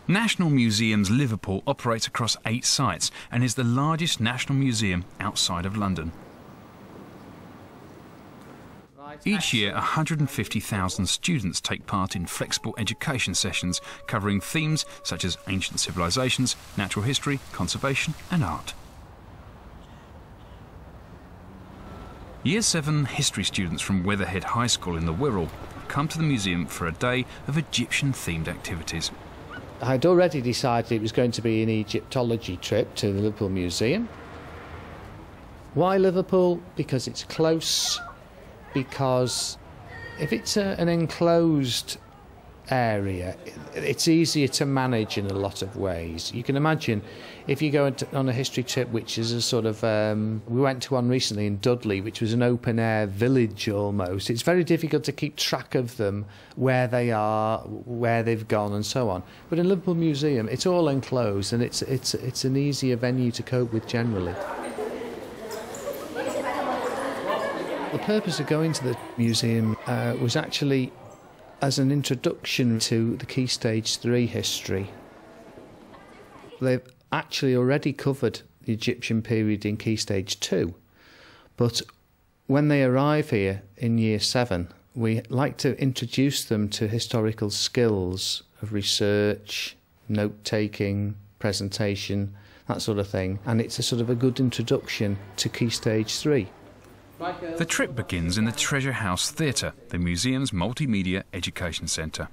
National Museums Liverpool operates across 8 sites and is the largest national museum outside of London. Each year, 150,000 students take part in flexible education sessions covering themes such as ancient civilisations, natural history, conservation and art. Year 7 history students from Weatherhead High School in the Wirral come to the museum for a day of Egyptian-themed activities. I'd already decided it was going to be an Egyptology trip to the Liverpool Museum. Why Liverpool? Because it's close. Because if it's an enclosed area, it's easier to manage in a lot of ways. You can imagine if you go on a history trip, which is a sort of, we went to one recently in Dudley, which was an open-air village almost. It's very difficult to keep track of them, where they are, where they've gone and so on. But in Liverpool Museum, it's all enclosed and it's an easier venue to cope with generally. The purpose of going to the museum was actually as an introduction to the Key Stage 3 history. They've actually already covered the Egyptian period in Key Stage 2, but when they arrive here in Year 7, we like to introduce them to historical skills of research, note-taking, presentation, that sort of thing, and it's a sort of a good introduction to Key Stage 3. The trip begins in the Treasure House Theatre, the museum's multimedia education centre.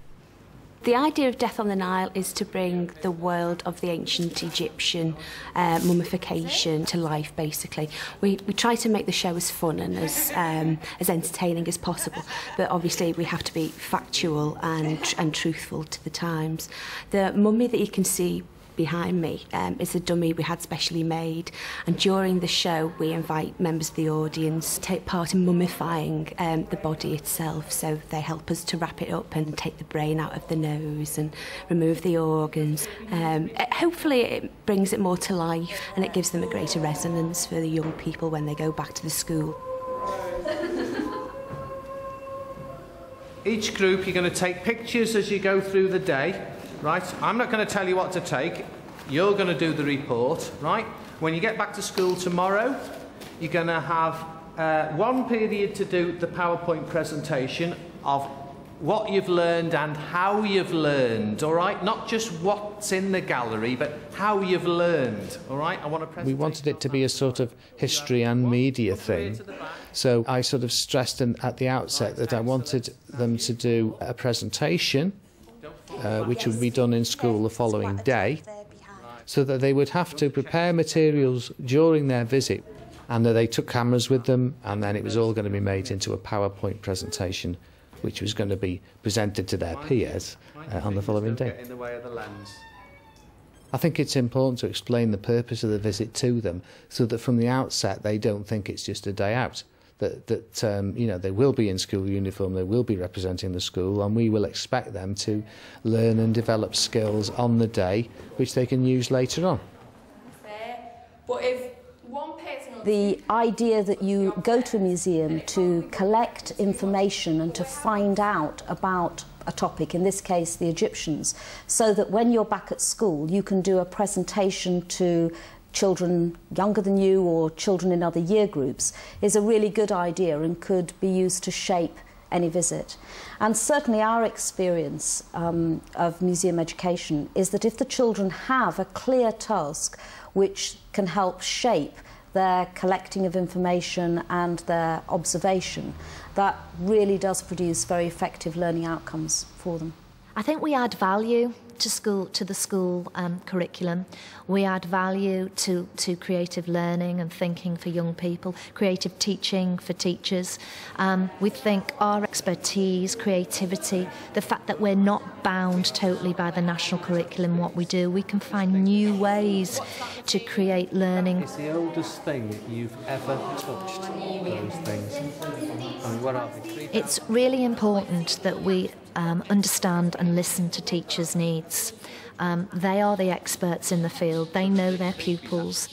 The idea of Death on the Nile is to bring the world of the ancient Egyptian mummification to life, basically. We try to make the show as fun and as entertaining as possible, but obviously we have to be factual and truthful to the times. The mummy that you can see behind me is a dummy we had specially made, and during the show we invite members of the audience to take part in mummifying the body itself. So they help us to wrap it up and take the brain out of the nose and remove the organs. Hopefully it brings it more to life and it gives them a greater resonance for the young people when they go back to the school. Each group, you're going to take pictures as you go through the day. Right, I'm not going to tell you what to take. You're going to do the report, right? When you get back to school tomorrow, you're going to have one period to do the PowerPoint presentation of what you've learned and how you've learned, all right? Not just what's in the gallery, but how you've learned, all right? We wanted it to be a sort of history and media thing. So I sort of stressed at the outset that I wanted them to do a presentation which would be done in school the following day, so that they would have to prepare materials during their visit, and that they took cameras with them, and then it was all going to be made into a PowerPoint presentation which was going to be presented to their peers on the following day. I think it's important to explain the purpose of the visit to them, so that from the outset they don't think it's just a day out. That you know, they will be in school uniform, they will be representing the school, and we will expect them to learn and develop skills on the day which they can use later on. The idea that you go to a museum to collect information and to find out about a topic, in this case the Egyptians, so that when you're back at school you can do a presentation to children younger than you or children in other year groups, is a really good idea and could be used to shape any visit. And certainly our experience of museum education is that if the children have a clear task which can help shape their collecting of information and their observation, that really does produce very effective learning outcomes for them. I think we add value to the school curriculum. We add value to creative learning and thinking for young people, creative teaching for teachers. We think our expertise, creativity, the fact that we're not bound totally by the national curriculum, what we do, we can find new ways to create learning. It's the oldest thing that you've ever touched, those things. I mean, what are they? It's really important that we understand and listen to teachers' needs. They are the experts in the field, they know their pupils.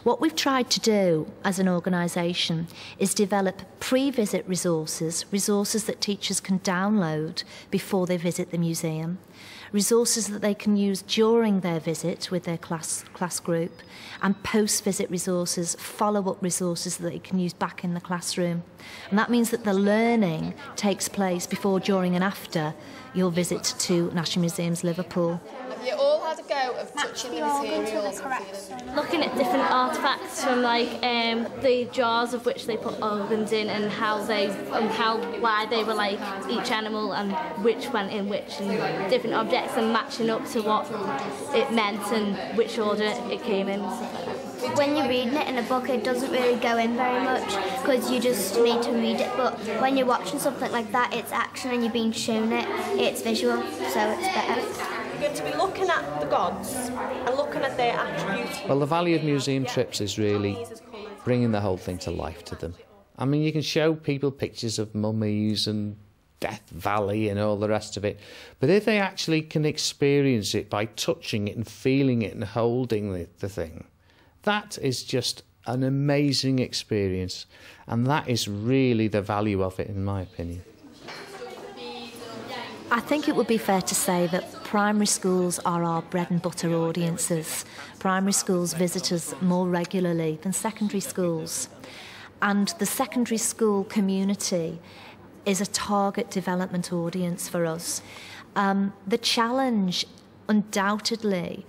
What we've tried to do as an organisation is develop pre-visit resources that teachers can download before they visit the museum, resources that they can use during their visit with their class group, and post-visit resources, follow-up resources that they can use back in the classroom. And that means that the learning takes place before, during and after your visit to National Museums Liverpool. You all had a go of touching the materials and feeling. Looking at different artefacts from like the jars of which they put organs in, and why they were like each animal and which went in which, and different objects, and matching up to what it meant and which order it came in and stuff like that. When you're reading it in a book, it doesn't really go in very much because you just need to read it, but when you're watching something like that, it's action and you're being shown it, it's visual, so it's better. You're going to be looking at the gods and looking at their attributes. Well, the value of museum trips is really bringing the whole thing to life to them. I mean, you can show people pictures of mummies and Death Valley and all the rest of it, but if they actually can experience it by touching it and feeling it and holding the thing, that is just an amazing experience, and that is really the value of it, in my opinion. I think it would be fair to say that primary schools are our bread and butter audiences. Primary schools visit us more regularly than secondary schools. And the secondary school community is a target development audience for us. The challenge, undoubtedly,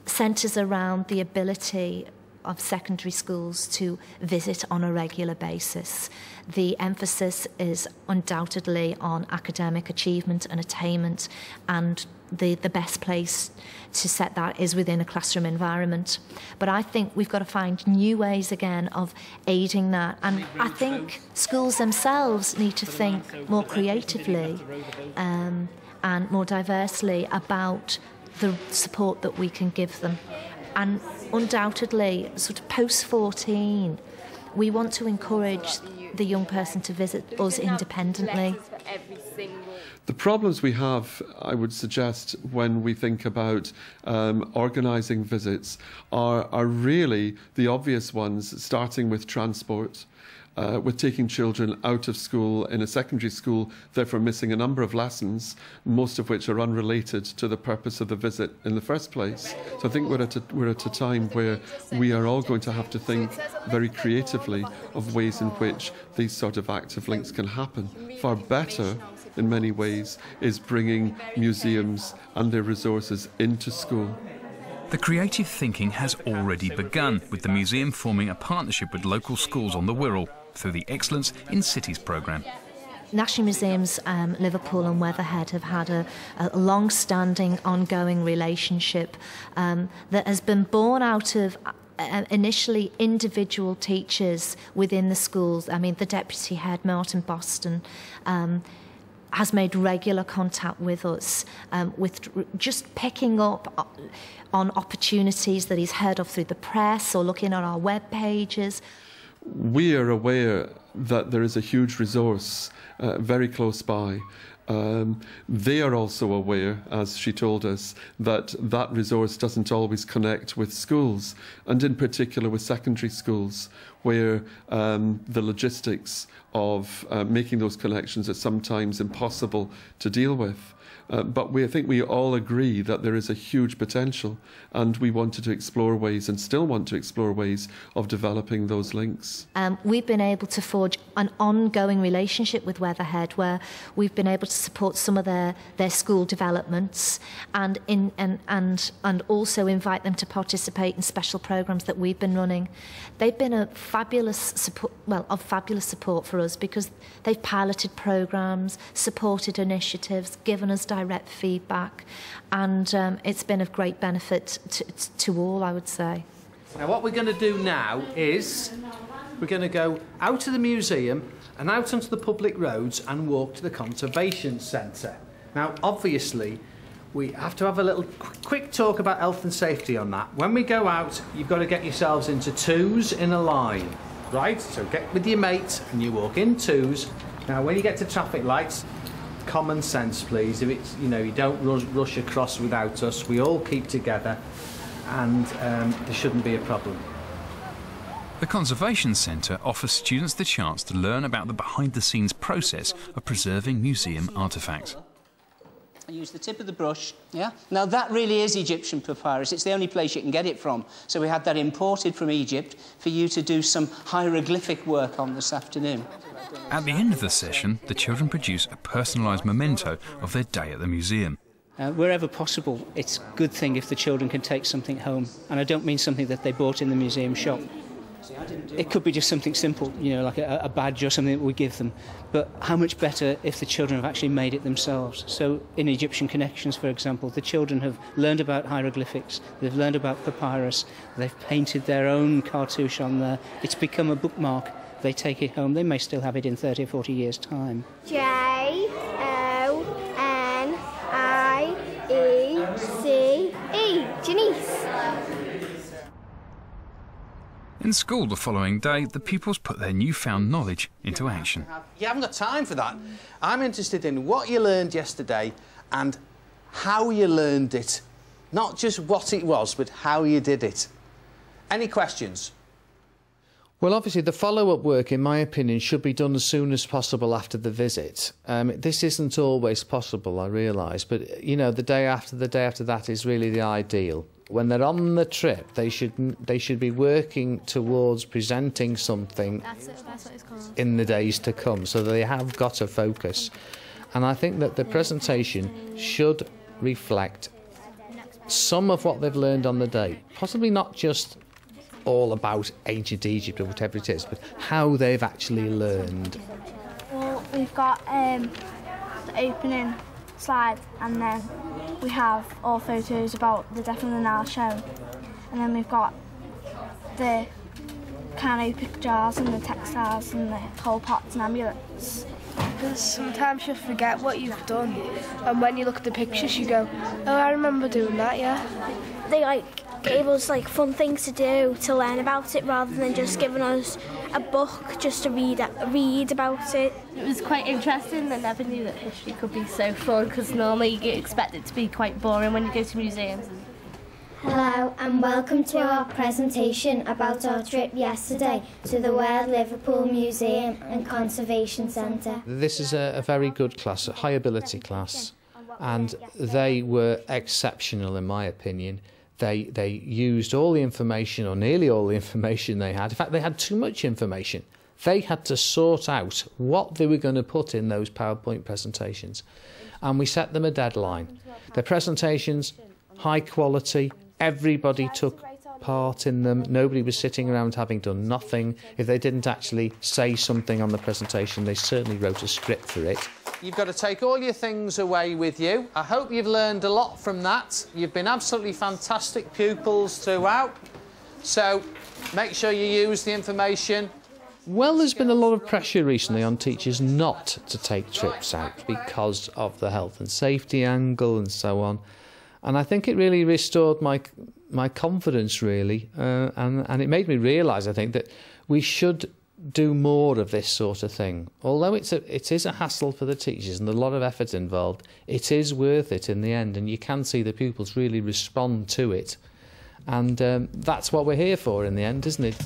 centres around the ability of secondary schools to visit on a regular basis. The emphasis is undoubtedly on academic achievement and attainment, and the best place to set that is within a classroom environment. But I think we've got to find new ways again of aiding that, and I think schools themselves need to think more creatively and more diversely about the support that we can give them. And undoubtedly, sort of post-14, we want to encourage the young person to visit us independently. The problems we have, I would suggest, when we think about organising visits are really the obvious ones, starting with transport. With taking children out of school in a secondary school, therefore missing a number of lessons, most of which are unrelated to the purpose of the visit in the first place. So I think we're at a time where we are all going to have to think very creatively of ways in which these sort of active links can happen. Far better, in many ways, is bringing museums and their resources into school. The creative thinking has already begun, with the museum forming a partnership with local schools on the Wirral through the Excellence in Cities programme. National Museums Liverpool and Weatherhead have had a long-standing, ongoing relationship that has been born out of initially individual teachers within the schools. I mean, the deputy head, Martin Boston, has made regular contact with us, with just picking up on opportunities that he's heard of through the press or looking at our web pages. We are aware that there is a huge resource very close by. They are also aware, as she told us, that that resource doesn't always connect with schools, and in particular with secondary schools, where the logistics of making those connections are sometimes impossible to deal with. But I think we all agree that there is a huge potential, and we wanted to explore ways, and still want to explore ways, of developing those links. We've been able to forge an ongoing relationship with Weatherhead, where we've been able to support some of their school developments, and also invite them to participate in special programmes that we've been running. They've been a fabulous support for us, because they've piloted programmes, supported initiatives, given us direct feedback, and it's been of great benefit to all, I would say. Now what we're going to do now is we're going to go out of the museum and out onto the public roads and walk to the conservation centre. Now obviously we have to have a little quick talk about health and safety on that. When we go out, you've got to get yourselves into twos in a line, right? So get with your mate and you walk in twos. Now when you get to traffic lights, common sense please. If it's, you don't rush across without us. We all keep together, and there shouldn't be a problem. The Conservation Centre offers students the chance to learn about the behind-the-scenes process of preserving museum artefacts. I use the tip of the brush, yeah? Now, that really is Egyptian papyrus. It's the only place you can get it from. So we had that imported from Egypt for you to do some hieroglyphic work on this afternoon. At the end of the session, the children produce a personalised memento of their day at the museum. Wherever possible, it's a good thing if the children can take something home. And I don't mean something that they bought in the museum shop. It could be just something simple, you know, like a badge or something that we give them. But how much better if the children have actually made it themselves? So in Egyptian Connections, for example, the children have learned about hieroglyphics, they've learned about papyrus, they've painted their own cartouche on there. It's become a bookmark. They take it home. They may still have it in 30 or 40 years' time. J-O-N-I-E-C-E. Janice. In school the following day, the pupils put their newfound knowledge into action. You haven't got time for that. I'm interested in what you learned yesterday and how you learned it. Not just what it was, but how you did it. Any questions? Well, obviously, the follow-up work, in my opinion, should be done as soon as possible after the visit. This isn't always possible, I realise, but, you know, the day after that is really the ideal. When they're on the trip, they should be working towards presenting something in the days to come, so they have got a focus. And I think that the presentation should reflect some of what they've learned on the day, possibly not just all about ancient Egypt or whatever it is, but how they've actually learned. Well, we've got the opening slide, and then we have all photos about the Death on the Nile show, and then we've got the canopic jars and the textiles and the coal pots and amulets. Because sometimes you forget what you've done, and when you look at the pictures you go, oh, I remember doing that, yeah. They gave us fun things to do to learn about it, rather than just giving us a book just to read about it. It was quite interesting. I never knew that history could be so fun, because normally you expect it to be quite boring when you go to museums. Hello and welcome to our presentation about our trip yesterday to the World Liverpool Museum and Conservation Centre. This is a very good class, a high ability class, and they were exceptional in my opinion. They used all the information, or nearly all the information they had. In fact, they had too much information. They had to sort out what they were going to put in those PowerPoint presentations. And we set them a deadline. Their presentations, high quality, everybody took part in them. Nobody was sitting around having done nothing. If they didn't actually say something on the presentation, they certainly wrote a script for it. You've got to take all your things away with you. I hope you've learned a lot from that. You've been absolutely fantastic pupils throughout. So make sure you use the information. Well, there's been a lot of pressure recently on teachers not to take trips out because of the health and safety angle and so on. And I think it really restored my confidence, really. And it made me realise, I think, that we should do more of this sort of thing. Although it is a hassle for the teachers and a lot of effort involved, it is worth it in the end, and you can see the pupils really respond to it. And that's what we're here for in the end, isn't it?